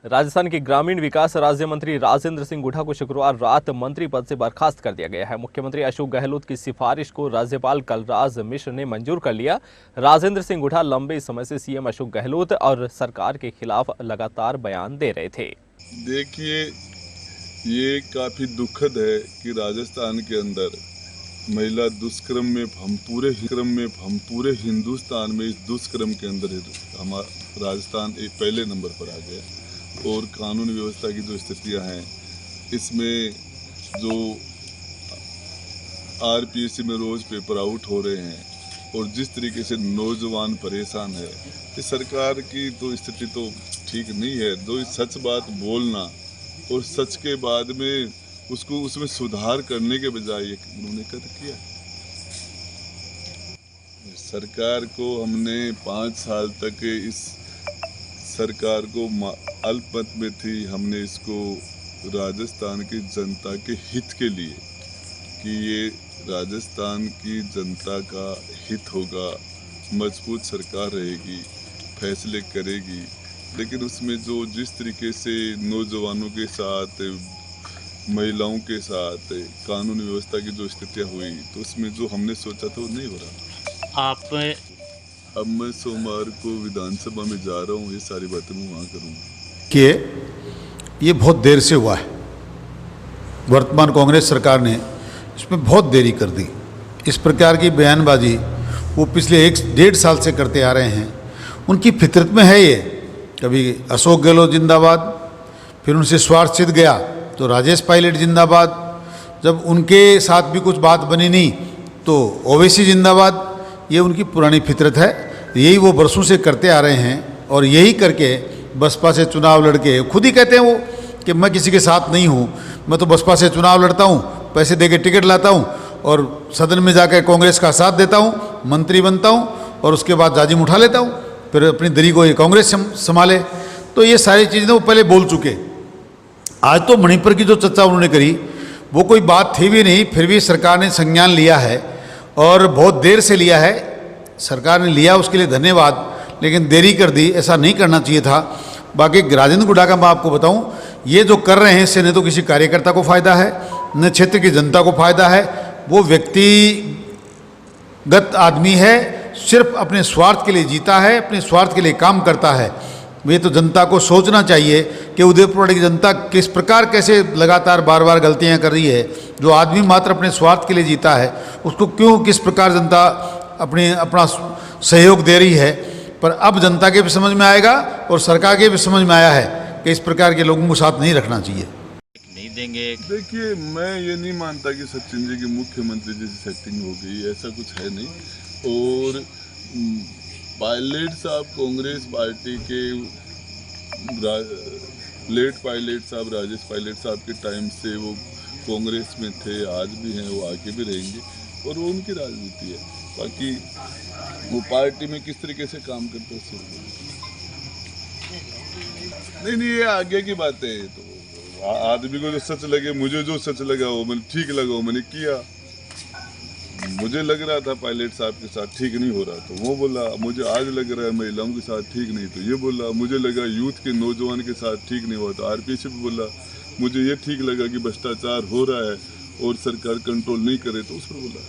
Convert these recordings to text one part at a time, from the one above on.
राजस्थान के ग्रामीण विकास राज्य मंत्री राजेंद्र सिंह गुढ़ा को शुक्रवार रात मंत्री पद से बर्खास्त कर दिया गया है। मुख्यमंत्री अशोक गहलोत की सिफारिश को राज्यपाल कलराज मिश्र ने मंजूर कर लिया। राजेंद्र सिंह गुढ़ा लंबे समय से सीएम अशोक गहलोत और सरकार के खिलाफ लगातार बयान दे रहे थे। देखिए, ये काफी दुखद है कि राजस्थान के अंदर महिला दुष्कर्म में हम पूरे हिंदुस्तान में इस दुष्कर्म के अंदर हमारा राजस्थान एक पहले नंबर पर आ गया। और कानून व्यवस्था की जो स्थितियां हैं, इसमें जो आरपीएससी में रोज पेपर आउट हो रहे हैं और जिस तरीके से नौजवान परेशान है, इस सरकार की तो स्थिति तो ठीक नहीं है। जो सच बात बोलना और सच के बाद में उसमें सुधार करने के बजाय उन्होंने कद किया। सरकार को हमने 5 साल तक इस सरकार को अल्पमत में थी, हमने इसको राजस्थान की जनता के हित के लिए कि ये राजस्थान की जनता का हित होगा, मजबूत सरकार रहेगी, फैसले करेगी। लेकिन उसमें जो जिस तरीके से नौजवानों के साथ, महिलाओं के साथ कानून व्यवस्था की जो स्थितियाँ हुई, तो उसमें जो हमने सोचा था वो नहीं हो रहा। अब मैं सोमवार को विधानसभा में जा रहा हूँ, ये सारी बातें मैं वहाँ करूँगा। कि ये बहुत देर से हुआ है। वर्तमान कांग्रेस सरकार ने इसमें बहुत देरी कर दी। इस प्रकार की बयानबाजी वो पिछले 1-1.5 साल से करते आ रहे हैं। उनकी फितरत में है ये। कभी अशोक गहलोत जिंदाबाद, फिर उनसे स्वार्थ सिद्ध गया तो राजेश पायलट जिंदाबाद, जब उनके साथ भी कुछ बात बनी नहीं तो ओवैसी जिंदाबाद। ये उनकी पुरानी फितरत है। यही वो बरसों से करते आ रहे हैं और यही करके बसपा से चुनाव लड़के खुद ही कहते हैं वो कि मैं किसी के साथ नहीं हूँ, मैं तो बसपा से चुनाव लड़ता हूँ, पैसे दे के टिकट लाता हूँ और सदन में जाकर कांग्रेस का साथ देता हूँ, मंत्री बनता हूँ और उसके बाद जाजिम उठा लेता हूँ, फिर अपनी दरी को ये कांग्रेस संभाले। तो ये सारी चीज़ें वो पहले बोल चुके। आज तो मणिपुर की जो चर्चा उन्होंने करी वो कोई बात थी भी नहीं, फिर भी सरकार ने संज्ञान लिया है और बहुत देर से लिया है। सरकार ने लिया, उसके लिए धन्यवाद, लेकिन देरी कर दी, ऐसा नहीं करना चाहिए था। बाकी राजेंद्र गुढ़ा का मैं आपको बताऊं, ये जो कर रहे हैं इससे न तो किसी कार्यकर्ता को फायदा है, न क्षेत्र की जनता को फायदा है। वो व्यक्तिगत आदमी है, सिर्फ अपने स्वार्थ के लिए जीता है, अपने स्वार्थ के लिए काम करता है। ये तो जनता को सोचना चाहिए कि उदयपुर की जनता किस प्रकार कैसे लगातार बार बार गलतियां कर रही है। जो आदमी मात्र अपने स्वार्थ के लिए जीता है उसको क्यों किस प्रकार जनता अपना सहयोग दे रही है। पर अब जनता के भी समझ में आएगा और सरकार के भी समझ में आया है कि इस प्रकार के लोगों को साथ नहीं रखना चाहिए। नहीं देंगे। देखिए, मैं ये नहीं मानता कि सचिन जी की मुख्यमंत्री जैसी सेटिंग हो गई, ऐसा कुछ है नहीं। और पायलट साहब कांग्रेस पार्टी के लेट पायलट साहब, राजेश पायलट साहब के टाइम से वो कांग्रेस में थे, आज भी हैं, वो आगे भी रहेंगे और वो उनकी राजनीति है। बाकी वो पार्टी में किस तरीके से काम करते हैं नहीं, ये आगे की बात है। तो आदमी को जो सच लगे, मुझे जो सच लगा वो मैंने ठीक लगा वो मैंने किया। मुझे लग रहा था पायलट साहब के साथ ठीक नहीं हो रहा तो वो बोला, मुझे आज लग रहा है महिलाओं के साथ ठीक नहीं तो ये बोला, मुझे लगा यूथ के नौजवान के साथ ठीक नहीं हुआ तो आरपीएससी भी बोला, मुझे ये ठीक लगा कि भ्रष्टाचार हो रहा है और सरकार कंट्रोल नहीं करे तो उस पर बोला।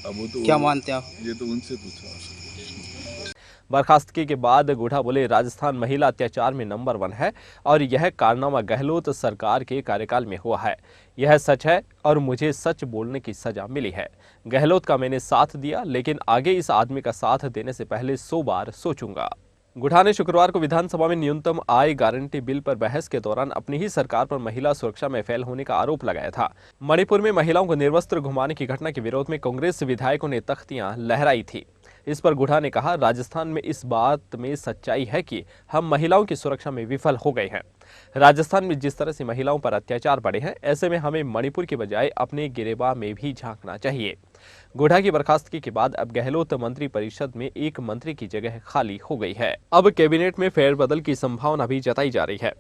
अब वो तो क्या मानते हैं आप? ये तो उनसे पूछा। बर्खास्तगी के बाद गुढ़ा बोले, राजस्थान महिला अत्याचार में नंबर 1 है और यह कारनामा गहलोत सरकार के कार्यकाल में हुआ है। यह सच है और मुझे सच बोलने की सजा मिली है। गहलोत का मैंने साथ दिया, लेकिन आगे इस आदमी का साथ देने से पहले 100 बार सोचूंगा। गुढ़ा ने शुक्रवार को विधानसभा में न्यूनतम आय गारंटी बिल पर बहस के दौरान अपनी ही सरकार पर महिला सुरक्षा में फेल होने का आरोप लगाया था। मणिपुर में महिलाओं को निर्वस्त्र घुमाने की घटना के विरोध में कांग्रेस विधायकों ने तख्तियां लहराई थी। इस पर गुढ़ा ने कहा, राजस्थान में इस बात में सच्चाई है कि हम महिलाओं की सुरक्षा में विफल हो गए हैं। राजस्थान में जिस तरह से महिलाओं पर अत्याचार बढ़े हैं, ऐसे में हमें मणिपुर के बजाय अपने गिरेबान में भी झांकना चाहिए। गुढ़ा की बर्खास्तगी के बाद अब गहलोत मंत्री परिषद में एक मंत्री की जगह खाली हो गई है। अब कैबिनेट में फेरबदल की संभावना भी जताई जा रही है।